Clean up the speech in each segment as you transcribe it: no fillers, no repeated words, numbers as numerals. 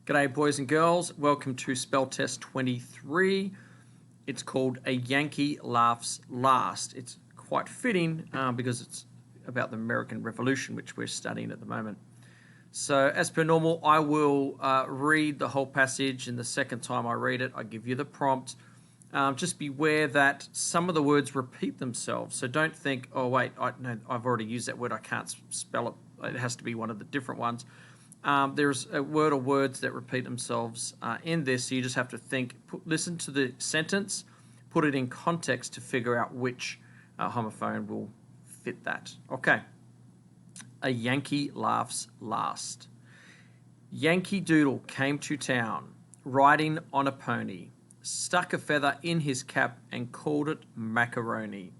G'day boys and girls, welcome to Spell Test 23. It's called A Yankee Laughs Last. It's quite fitting because it's about the American Revolution, which we're studying at the moment. So as per normal, I will read the whole passage, and the second time I read it, I give you the prompt. Just beware that some of the words repeat themselves. So don't think, oh wait, I've already used that word, I can't spell it. It has to be one of the different ones. There's a word or words that repeat themselves in this, so you just have to think, listen to the sentence, put it in context to figure out which homophone will fit that. Okay. A Yankee laughs last. Yankee Doodle came to town, riding on a pony, stuck a feather in his cap and called it macaroni.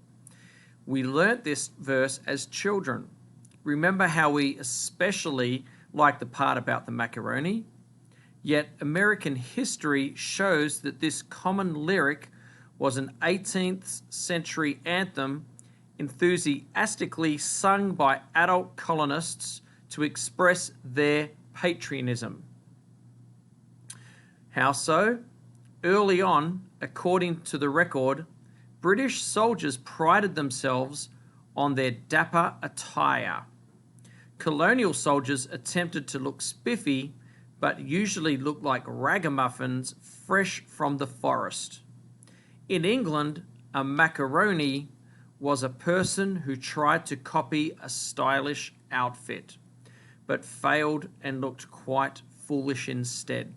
We learnt this verse as children. Remember how we especially like the part about the macaroni? Yet American history shows that this common lyric was an 18th century anthem enthusiastically sung by adult colonists to express their patriotism. How so? Early on, according to the record, British soldiers prided themselves on their dapper attire. Colonial soldiers attempted to look spiffy, but usually looked like ragamuffins fresh from the forest. In England, a macaroni was a person who tried to copy a stylish outfit, but failed and looked quite foolish instead.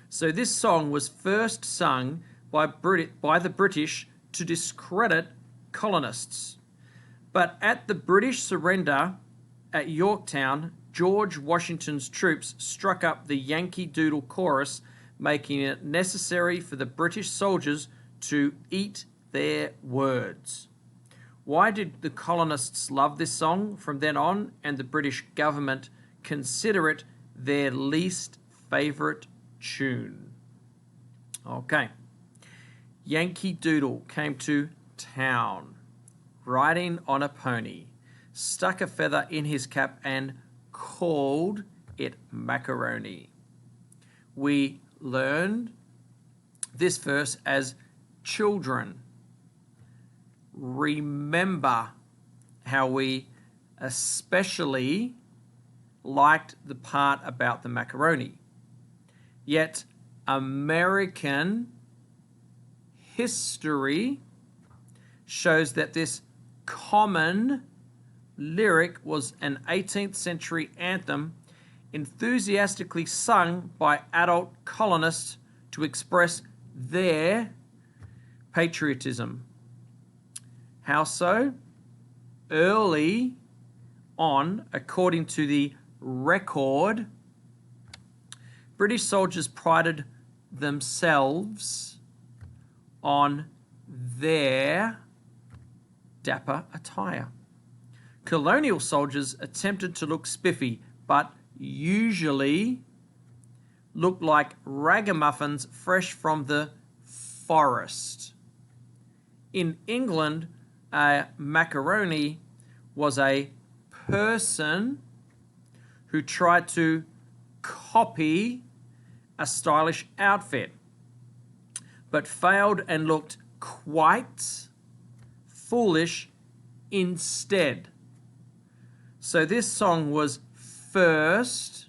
So this song was first sung by the British to discredit colonists. But at the British surrender at Yorktown, George Washington's troops struck up the Yankee Doodle chorus, making it necessary for the British soldiers to eat their words. Why did the colonists love this song from then on, and the British government consider it their least favourite tune? Okay. Yankee Doodle came to town, riding on a pony, stuck a feather in his cap and called it macaroni. We learned this verse as children. Remember how we especially liked the part about the macaroni. Yet American history shows that this common lyric was an 18th century anthem enthusiastically sung by adult colonists to express their patriotism. How so? Early on, according to the record, British soldiers prided themselves on their dapper attire. Colonial soldiers attempted to look spiffy, but usually looked like ragamuffins fresh from the forest. In England, a macaroni was a person who tried to copy a stylish outfit, but failed and looked quite foolish instead. So this song was first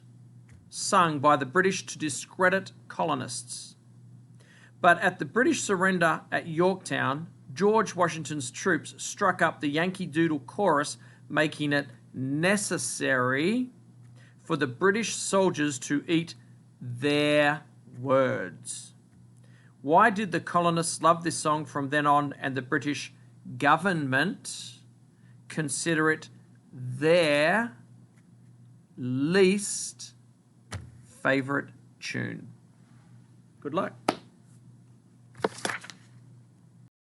sung by the British to discredit colonists. But at the British surrender at Yorktown, George Washington's troops struck up the Yankee Doodle chorus, making it necessary for the British soldiers to eat their words. Why did the colonists love this song from then on, and the British government consider it their least favourite tune? Good luck.